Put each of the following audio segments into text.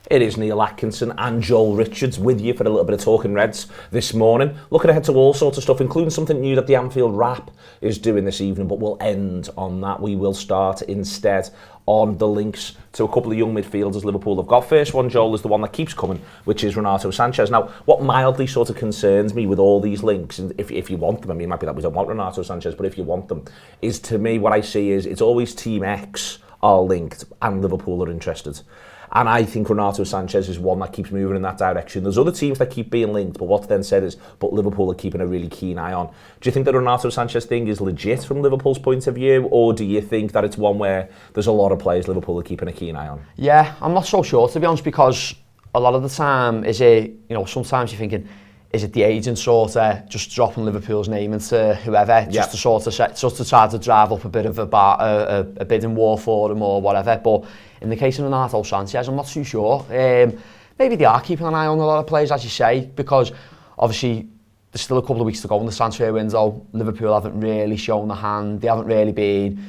It is Neil Atkinson and Joel Richards with you for a little bit of Talking Reds this morning. Looking ahead to all sorts of stuff, including something new that the Anfield Wrap is doing this evening, but we'll end on that. We will start instead on the links to a couple of young midfielders Liverpool have got. First one, Joel, is the one that keeps coming, which is Renato Sanchez. Now, what mildly sort of concerns me with all these links, and if you want them, I mean, it might be that we don't want Renato Sanchez, but if you want them, is to me what I see is it's always Team X are linked and Liverpool are interested. And I think Renato Sanchez is one that keeps moving in that direction. There's other teams that keep being linked, but what's then said is, but Liverpool are keeping a really keen eye on. Do you think the Renato Sanchez thing is legit from Liverpool's point of view, or do you think that it's one where there's a lot of players Liverpool are keeping a keen eye on? Yeah, I'm not so sure, to be honest, because a lot of the time, sometimes you're thinking, is it the agent sort of just dropping Liverpool's name into whoever, just to sort of just to try to drive up a bit of a bidding war for him or whatever? But in the case of Renato Sanchez, I'm not too sure. Maybe they are keeping an eye on a lot of players, as you say, because obviously there's still a couple of weeks to go in the transfer window. Liverpool haven't really shown a hand. They haven't really been.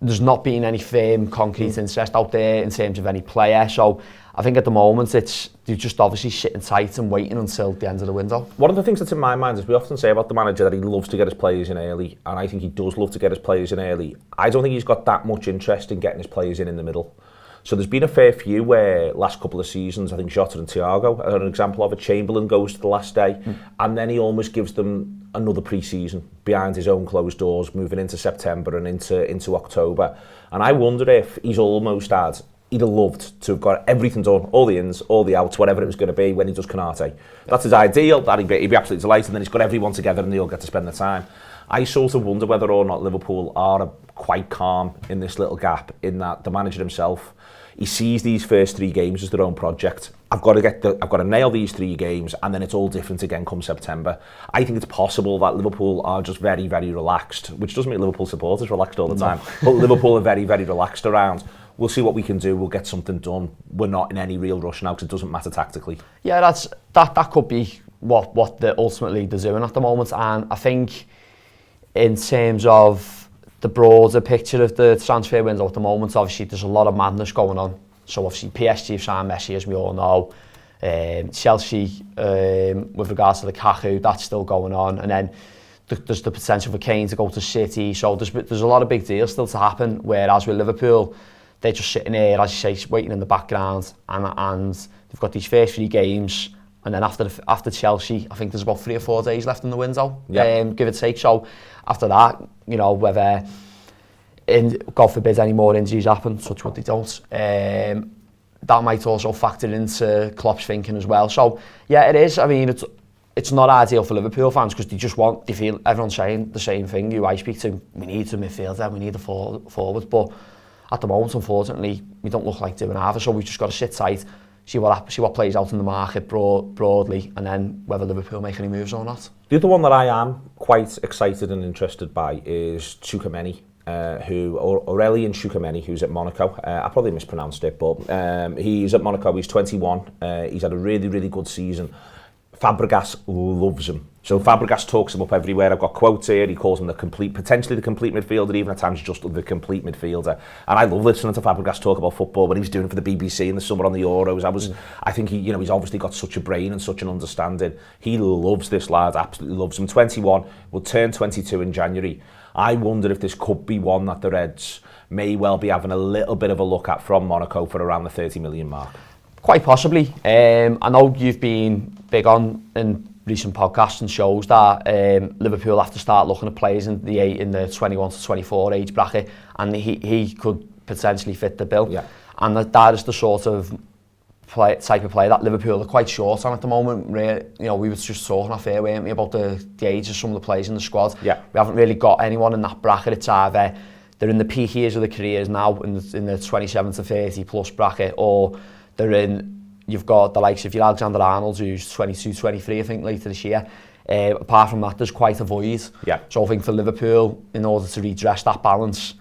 There's not been any firm, concrete interest out there in terms of any player. So I think at the moment they're just obviously sitting tight and waiting until the end of the window. One of the things that's in my mind is we often say about the manager that he loves to get his players in early, and I think he does love to get his players in early. I don't think he's got that much interest in getting his players in the middle. So there's been a fair few where last couple of seasons, I think Jota and Thiago are an example of it. Chamberlain goes to the last day and then he almost gives them another pre-season behind his own closed doors, moving into September and into October. And I wonder if he'd have loved to have got everything done, all the ins, all the outs, whatever it was going to be when he does Canate. That's his ideal, he'd be absolutely delighted, and then he's got everyone together and they all get to spend the time. I sort of wonder whether or not Liverpool are quite calm in this little gap, in that the manager himself, he sees these first 3 games as their own project. I've got to nail these 3 games, and then it's all different again come September. I think it's possible that Liverpool are just very, very relaxed, which doesn't make Liverpool supporters relaxed all the time, but Liverpool are very, very relaxed around. We'll see what we can do. We'll get something done. We're not in any real rush now because it doesn't matter tactically. Yeah, that could be what ultimately they're doing at the moment. And I think in terms of the broader picture of the transfer window at the moment, obviously there's a lot of madness going on. So obviously PSG have signed Messi, as we all know. Chelsea, with regards to the Lukaku, that's still going on. And then there's the potential for Kane to go to City. So there's a lot of big deals still to happen. Whereas with Liverpool, they're just sitting there, as you say, waiting in the background, and they've got these first 3 games, and then after Chelsea, I think there's about 3 or 4 days left in the window, give or take. So after that, whether, God forbid, any more injuries happen, such what they don't, that might also factor into Klopp's thinking as well. So yeah, it is. I mean, it's not ideal for Liverpool fans because they feel everyone's saying the same thing. Who I speak to, we need a midfielder, we need a forward, but at the moment, unfortunately, we don't look like doing either, so we've just got to sit tight, see what plays out in the market broadly, and then whether Liverpool make any moves or not. The other one that I am quite excited and interested by is Tchouaméni, Aurélien Tchouaméni, who's at Monaco. I probably mispronounced it, but he's at Monaco, he's 21, he's had a really, really good season. Fabregas loves him. So Fabregas talks him up everywhere. I've got quotes here. He calls him potentially the complete midfielder, even at times just the complete midfielder. And I love listening to Fabregas talk about football when he was doing it for the BBC in the summer on the Euros. I think he's obviously got such a brain and such an understanding. He loves this lad, absolutely loves him. 21, will turn 22 in January. I wonder if this could be one that the Reds may well be having a little bit of a look at from Monaco for around the 30 million mark. Quite possibly. I know you've been big on in recent podcasts and shows that Liverpool have to start looking at players in the 21 to 24 age bracket, and he could potentially fit the bill. Yeah. And that is the sort of type of player that Liverpool are quite short on at the moment. Really, we were just talking off air, weren't we, about the age of some of the players in the squad. Yeah. We haven't really got anyone in that bracket. It's either they're in the peak years of their careers now in the 27 to 30 plus bracket, or you've got the likes of your Alexander Arnold, who's 22, 23, I think, later this year. Apart from that, there's quite a void. Yeah. So I think for Liverpool, in order to redress that balance,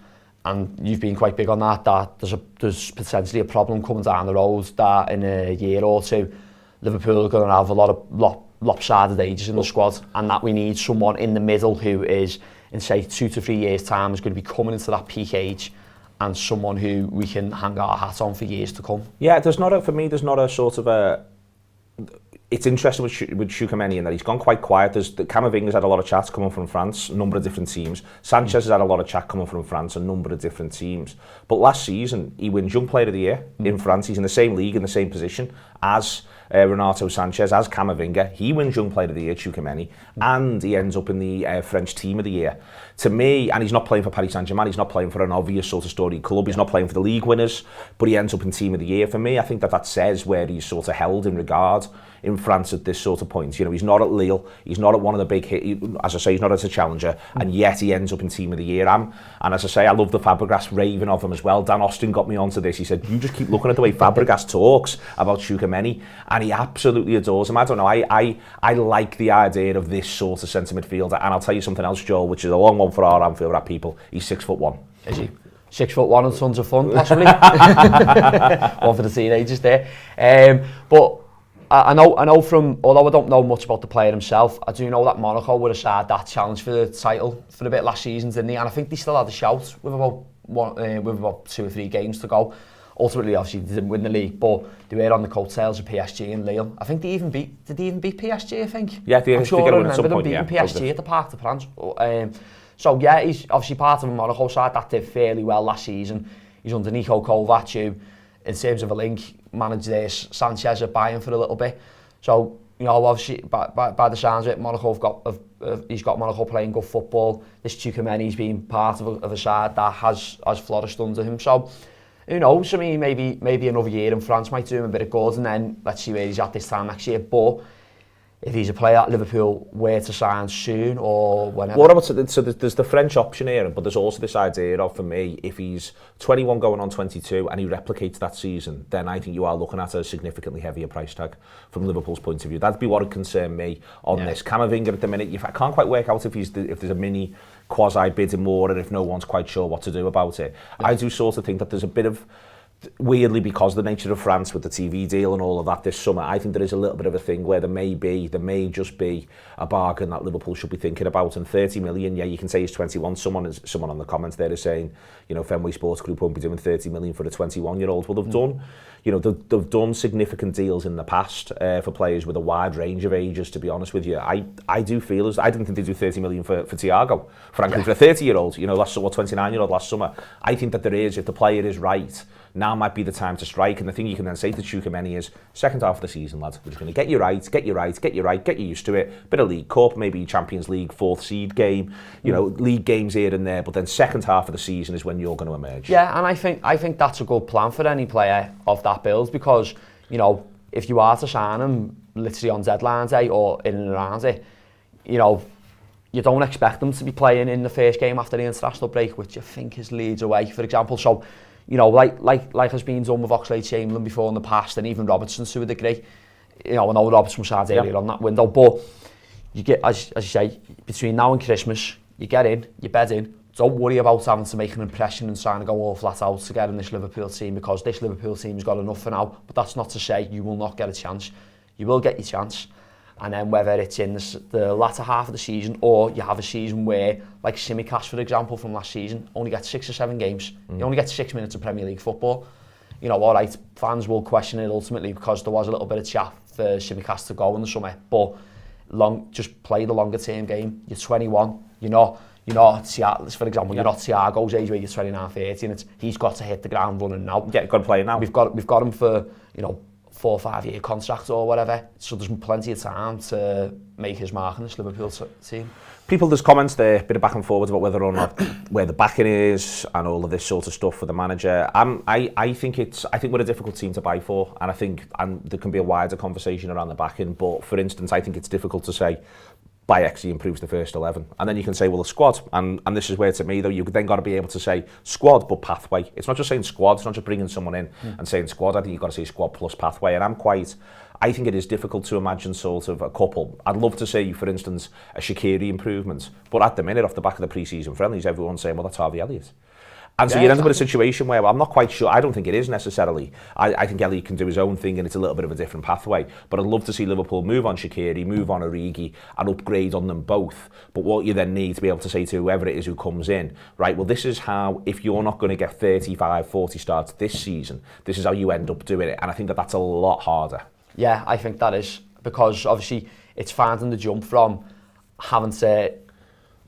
and you've been quite big on that there's potentially a problem coming down the road that in a year or two, Liverpool are going to have a lot of lopsided ages in the squad, and that we need someone in the middle who is, in say 2 to 3 years' time, is going to be coming into that peak age and someone who we can hang our hat on for years to come. Yeah, there's not a sort of a... It's interesting with Tchouaméni in that he's gone quite quiet. Camavinga's had a lot of chats coming from France, a number of different teams. Sanchez has had a lot of chat coming from France, a number of different teams. But last season, he wins Young Player of the Year in France. He's in the same league, in the same position as Renato Sanchez, as Camavinga. He wins Young Player of the Year, Tchouaméni, and he ends up in the French Team of the Year. To me, and he's not playing for Paris Saint-Germain, he's not playing for an obvious sort of storied club, he's not playing for the league winners, but he ends up in Team of the Year. For me, I think that says where he's sort of held in regard in France at this sort of point. You know, he's not at Lille, he's not at one of the big hit, as I say, he's not as a challenger, and yet he ends up in Team of the Year. And as I say, I love the Fabregas raving of him as well. Dan Austin got me onto this. He said, you just keep looking at the way Fabregas talks about Tchouaméni, and he absolutely adores him. I don't know, I like the idea of this sort of centre midfielder, and I'll tell you something else, Joel, which is a long one for our Anfield Wrap people. He's 6'1". Is he? 6'1" and tons of fun, possibly. One for the teenagers there. But I know from, although I don't know much about the player himself, I do know that Monaco would have had that challenge for the title for a bit last season, didn't they? And I think they still had a shout with about 2 or 3 games to go. Ultimately, obviously, they didn't win the league, but they were on the coattails of PSG and Lille. I think did they even beat PSG, I think? Yeah, I'm sure I remember them beating PSG at the Parc des Princes. So yeah, he's obviously part of a Monaco side that did fairly well last season. He's under Niko Kovac, who, in terms of a link, managed this Sanchez at Bayern for a little bit. So, you know, obviously, by the sounds of it, Monaco he's got Monaco playing good football. This Tchouaméni's been part of a side that has flourished under him. So, who knows? I mean, maybe another year in France might do him a bit of good, and then let's see where he's at this time next year. But if he's a player at Liverpool were to sign soon or whenever. What about, so there's the French option here, but there's also this idea of, for me, if he's 21 going on 22 and he replicates that season, then I think you are looking at a significantly heavier price tag from Liverpool's point of view. That'd be what would concern me on this. Camavinga at the minute, I can't quite work out if there's a mini quasi bidding war and if no one's quite sure what to do about it. Yeah. I do sort of think that there's a bit of, weirdly, because of the nature of France with the TV deal and all of that this summer, I think there is a little bit of a thing where there may just be a bargain that Liverpool should be thinking about. And 30 million, yeah, you can say he's 21. Someone on the comments there is saying, you know, Fenway Sports Group won't be doing 30 million for a 21-year-old. Well, they've done significant deals in the past for players with a wide range of ages, to be honest with you. I do feel as I didn't think they'd do 30 million for Thiago, frankly, for a 30-year-old, you know, 29-year-old last summer. I think that there is, if the player is right, now might be the time to strike. And the thing you can then say to Tchouaméni is, second half of the season, lad, we're just going to get you used to it. Bit of League Cup, maybe Champions League, 4th seed game, you know, league games here and there. But then second half of the season is when you're going to emerge. Yeah, and I think that's a good plan for any player of that build, because, you know, if you are to sign him literally on deadline day or in and around it, you know, you don't expect them to be playing in the first game after the international break, which I think is Leeds away, for example. So, you know, like has been done with Oxlade-Chamberlain before in the past, and even Robertson to a degree. You know, I know Robertson was hard earlier on that window, but you get, as you say, between now and Christmas, you get in, you bed in. Don't worry about having to make an impression and trying to go all flat out to get in this Liverpool team, because this Liverpool team's got enough for now. But that's not to say you will not get a chance. You will get your chance. And then whether it's in the latter half of the season, or you have a season where, like Tsimikas, for example, from last season, only gets 6 or 7 games. You only get 6 minutes of Premier League football. You know, all right, fans will question it ultimately, because there was a little bit of chat for Tsimikas to go in the summer. But just play the longer term game. You're 21. You're not for example, you're not Thiago's age where you're 29, 30, and he's got to hit the ground running now. Yeah, got to play now. We've got him for, you know, 4 or 5 year contract or whatever, so there's plenty of time to make his mark in this Liverpool team. There's comments there, a bit of back and forwards about whether or not where the backing is and all of this sort of stuff for the manager. I think we're a difficult team to buy for, and I think there can be a wider conversation around the backing. But for instance, I think it's difficult to say by X he improves the first 11, and then you can say, well, the squad, and this is where, to me though, you've then got to be able to say squad but pathway. It's not just saying squad, it's not just bringing someone in and saying squad. I think you've got to say squad plus pathway, and I think it is difficult to imagine sort of a couple. I'd love to say, for instance, a Shaqiri improvement, but at the minute, off the back of the pre-season friendlies, everyone's saying, well, that's Harvey Elliott. And so you end up with a situation where I'm not quite sure. I don't think it is necessarily. I think Elliot can do his own thing and it's a little bit of a different pathway. But I'd love to see Liverpool move on Shaqiri, move on Origi and upgrade on them both. But what you then need to be able to say to whoever it is who comes in, right, well, this is how, if you're not going to get 35, 40 starts this season, this is how you end up doing it. And I think that that's a lot harder. Yeah, I think that is. Because obviously it's finding the jump from having to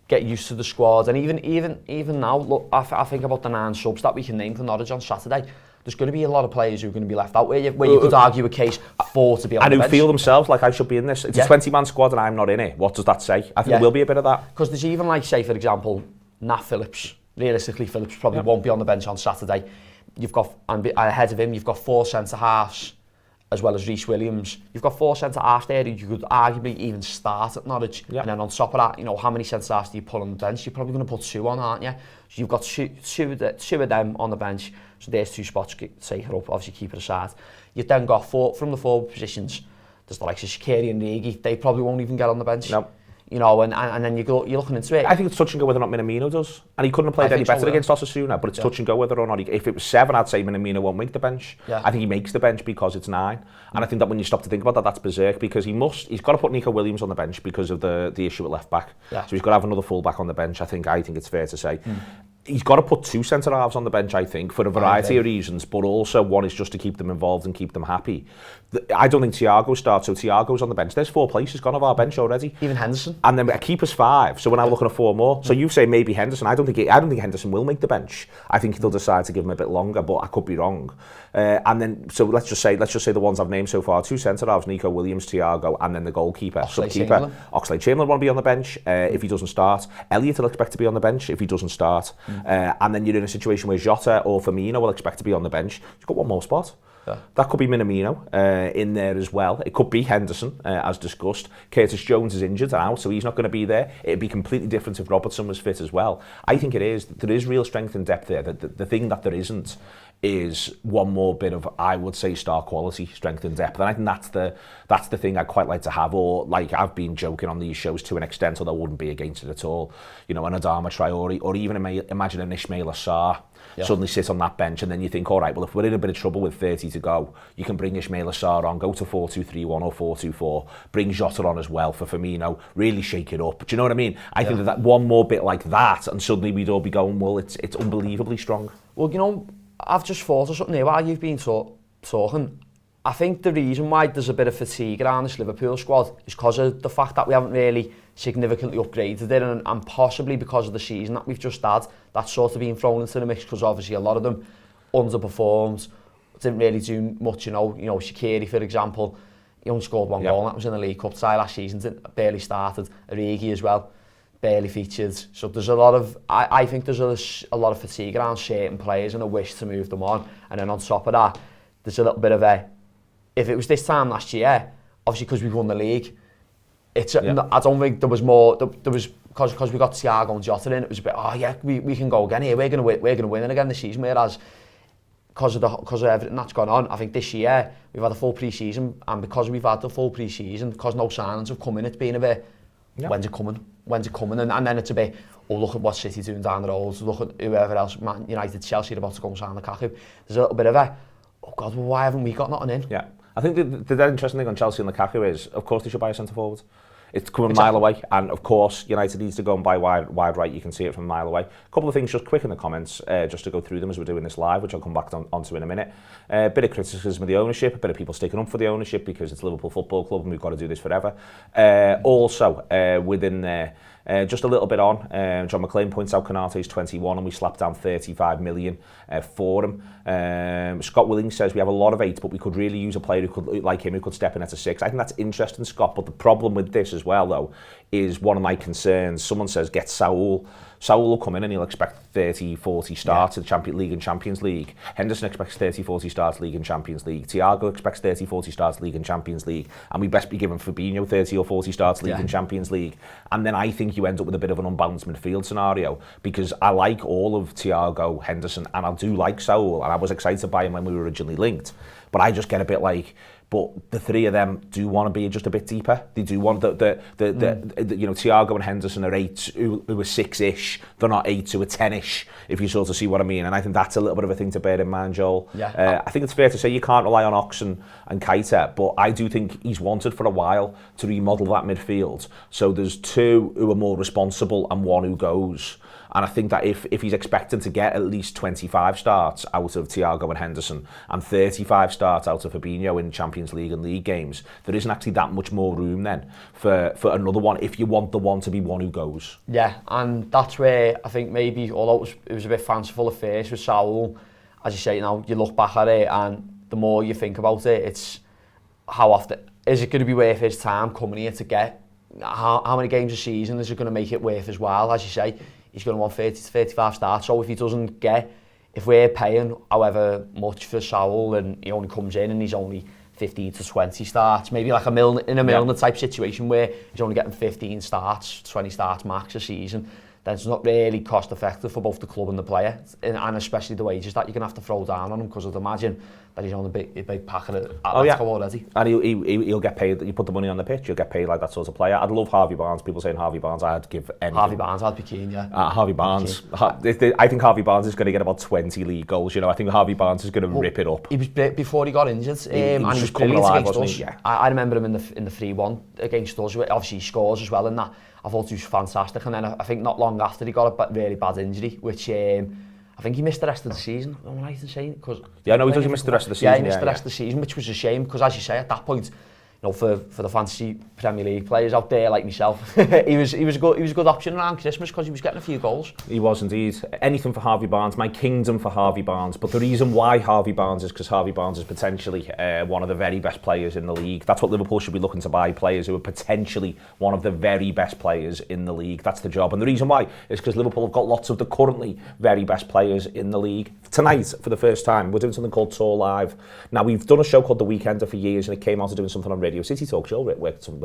get used to the squad, and even now, look, I think about the 9 subs that we can name for Norwich on Saturday. There's going to be a lot of players who are going to be left out where you could argue a case for to be on the bench. And who feel themselves like I should be in this. It's a 20-man squad and I'm not in it. What does that say? I think there will be a bit of that. Because there's even like, say for example, Nat Phillips. Realistically, Phillips probably won't be on the bench on Saturday. You've got, and ahead of him, you've got 4 centre-halves, as well as Reece Williams. You've got 4 centre-halves there who you could arguably even start at Norwich. And then on top of that, you know, how many centre-halves do you pull on the bench? You're probably going to put 2 on, aren't you? So you've got two of them on the bench. So there's 2 spots, take her up, obviously keep it aside. You've then got 4 from the forward positions. There's the likes of Shaqiri and Origi. They probably won't even get on the bench. No. You know, and then you're looking into it. I think it's touch and go whether or not Minamino does. And he couldn't have played any better against Osasuna, but it's touch and go whether or not if it was 7, I'd say Minamino won't make the bench. I think he makes the bench because it's 9. And I think that when you stop to think about that, that's berserk, because he's got to put Nico Williams on the bench because of the issue at left back. So he's got to have another full back on the bench, I think it's fair to say. He's got to put 2 centre-halves on the bench, I think, for a variety of reasons, but also one is just to keep them involved and keep them happy. I don't think Thiago starts, so Thiago's on the bench. There's 4 places gone off our bench already. Even Henderson. And then a keeper's 5, so we're now looking at 4 more. So you say maybe Henderson. I don't think Henderson will make the bench. I think he'll decide to give him a bit longer, but I could be wrong. And then, so let's just say the ones I've named so far: 2 centre-halves, Nico Williams, Thiago, and then the goalkeeper, sub-keeper. Oxlade-Chamberlain won't be on the bench if he doesn't start. Elliot will expect to be on the bench if he doesn't start. And then you're in a situation where Jota or Firmino will expect to be on the bench. You've got 1 more spot. That could be Minamino in there as well. It could be Henderson, as discussed. Curtis Jones is injured and out, so he's not going to be there. It'd be completely different if Robertson was fit as well. I think it is. There is real strength and depth there. The thing that there isn't is 1 more bit of, I would say, star quality, strength and depth. And I think that's the thing I'd quite like to have. Or, like, I've been joking on these shows to an extent, although I wouldn't be against it at all. You know, an Adama Traore, or even imagine an Ismail Assar suddenly sit on that bench, and then you think, all right, well, if we're in a bit of trouble with 30 to go, you can bring Ismail Assar on, go to 4-2-3-1 or 4-2-4, bring Jota on as well for Firmino, really shake it up. Do you know what I mean? I think that 1 more bit like that, and suddenly we'd all be going, well, it's unbelievably strong. Well, you know, I've just thought of something here while you've been talking. I think the reason why there's a bit of fatigue around this Liverpool squad is because of the fact that we haven't really significantly upgraded it, and possibly because of the season that we've just had, that's sort of been thrown into the mix, because obviously a lot of them underperformed, didn't really do much, you know, Shaqiri, for example, he only scored 1 goal, and that was in the League Cup tie last season, barely started. Origi as well, barely featured. So there's a lot of, I think there's a lot of fatigue around certain players and a wish to move them on. And then on top of that, there's a little bit of if it was this time last year, obviously because we won the league, I don't think there was more, there was, because we got Thiago and Jota in, it was a bit, we can go again here, we're going to win it again this season, whereas because of everything that's gone on, I think this year we've had a full pre-season, and because we've had the full pre-season, because no signings have come in, it's been a bit, when's it coming? And then it's a bit, look at what City doing down the road, look at whoever else, Man United, Chelsea are about to go and sign Lukaku. There's a little bit of oh God, well, why haven't we got nothing in? Yeah, I think the interesting thing on Chelsea and Lukaku is, of course, they should buy a centre forward. It's coming a mile away, and of course United needs to go and buy wide right. You can see it from a mile away. A couple of things just quick in the comments, just to go through them as we're doing this live, which I'll come back onto in a minute. A bit of criticism of the ownership, a bit of people sticking up for the ownership because it's Liverpool Football Club and we've got to do this forever. Also, within there, just a little bit on, John McClain points out Konate's 21 and we slapped down 35 million for him. Scott Willing says we have a lot of 8, but we could really use a player who could, like him, who could step in at a 6. I think that's interesting, Scott, but the problem with this as well, though, is one of my concerns. Someone says get Saul. Saul will come in and he'll expect 30, 40 starts in the Champions League and Champions League. Henderson expects 30, 40 starts League and Champions League. Thiago expects 30, 40 starts League and Champions League. And we best be giving Fabinho 30 or 40 starts League and Champions League. And then I think you end up with a bit of an unbalanced midfield scenario, because I like all of Thiago, Henderson, and I do like Saul, and I was excited by him when we were originally linked. But I just get a bit like, But the three of them do want to be just a bit deeper. They do want the Thiago and Henderson are 8 who are 6-ish. They're not 8 who are 10-ish, if you sort of see what I mean. And I think that's a little bit of a thing to bear in mind, Joel. Yeah. I think it's fair to say you can't rely on Ox and Keita, but I do think he's wanted for a while to remodel that midfield. So there's 2 who are more responsible and 1 who goes. And I think that if he's expecting to get at least 25 starts out of Thiago and Henderson and 35 starts out of Fabinho in Champions League and league games, there isn't actually that much more room then for another one if you want the one to be 1 who goes. Yeah, and that's where I think maybe, although it was a bit fanciful at first with Saul, as you say, you look back at it and the more you think about it, it's how often, is it going to be worth his time coming here to get, how many games a season is it going to make it worth as well, as you say, he's going to want 30 to 35 starts. So if he doesn't get, if we're paying however much for Saul and he only comes in and he's only 15 to 20 starts, maybe like a Milner type situation where he's only getting 15 starts, 20 starts max a season, then it's not really cost effective for both the club and the player, and especially the wages that you're going to have to throw down on him, because I'd imagine that he's on a big pack at already. And he'll get paid, you put the money on the pitch, you'll get paid like that sort of player. I'd love Harvey Barnes, people saying Harvey Barnes, I'd give anything. Harvey Barnes, I'd be keen, yeah. Harvey Barnes, I think Harvey Barnes is going to get about 20 league goals, I think Harvey Barnes is going to rip it up. He was before he got injured, and he was coming alive, against us. Yeah. I remember him in the 3-1 against us, obviously he scores as well in that. I thought he was fantastic, and then I think not long after he got a really bad injury, which I think he missed the rest of the season. Am I right in saying? He does miss the rest of the season. Yeah, he missed the rest of the season, which was a shame, because as you say, at that point, for the fantasy Premier League players out there like myself, he was a good option around Christmas because he was getting a few goals. He was indeed. Anything for Harvey Barnes, my kingdom for Harvey Barnes. But the reason why Harvey Barnes is because Harvey Barnes is potentially one of the very best players in the league. That's what Liverpool should be looking to buy, players who are potentially one of the very best players in the league. That's the job. And the reason why is because Liverpool have got lots of the currently very best players in the league. Tonight, for the first time, we're doing something called Tour Live. Now, we've done a show called The Weekender for years, and it came out of doing something on Radio City Talk Show. Worked some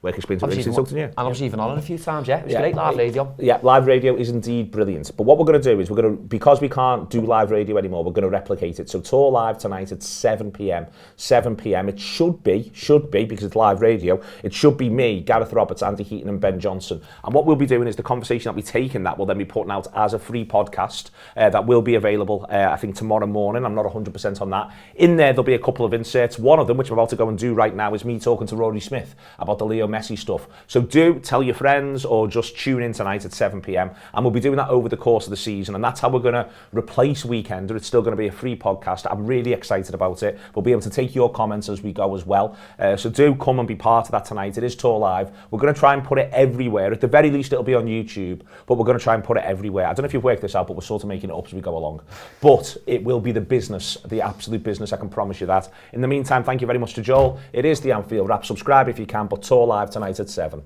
work experience at Radio City Talk, didn't you? And obviously even on it a few times, yeah. It was great, live radio. Yeah, live radio is indeed brilliant. But what we're going to do is because we can't do live radio anymore, we're going to replicate it. So Tour Live tonight at 7 p.m. 7 p.m. It should be, because it's live radio, it should be me, Gareth Roberts, Andy Heaton and Ben Johnson. And what we'll be doing is the conversation that we take in that will then be put out as a free podcast that will be available, I think, tomorrow morning. I'm not 100% on that. In there, there'll be a couple of inserts. One of them, which I'm about to go and do right now, is me talking to Rory Smith about the Leo Messi stuff. So do tell your friends or just tune in tonight at 7 p.m. and we'll be doing that over the course of the season, and that's how we're going to replace Weekender. It's still going to be a free podcast. I'm really excited about it. We'll be able to take your comments as we go as well. So do come and be part of that tonight. It is Tour Live. We're going to try and put it everywhere. At the very least, it'll be on YouTube, but we're going to try and put it everywhere. I don't know if you've worked this out, but we're sort of making it up as we go along. But it will be the business, the absolute business, I can promise you that. In the meantime, thank you very much to Joel. It is the Anfield Wrap. Subscribe if you can, but Tour Live tonight at 7.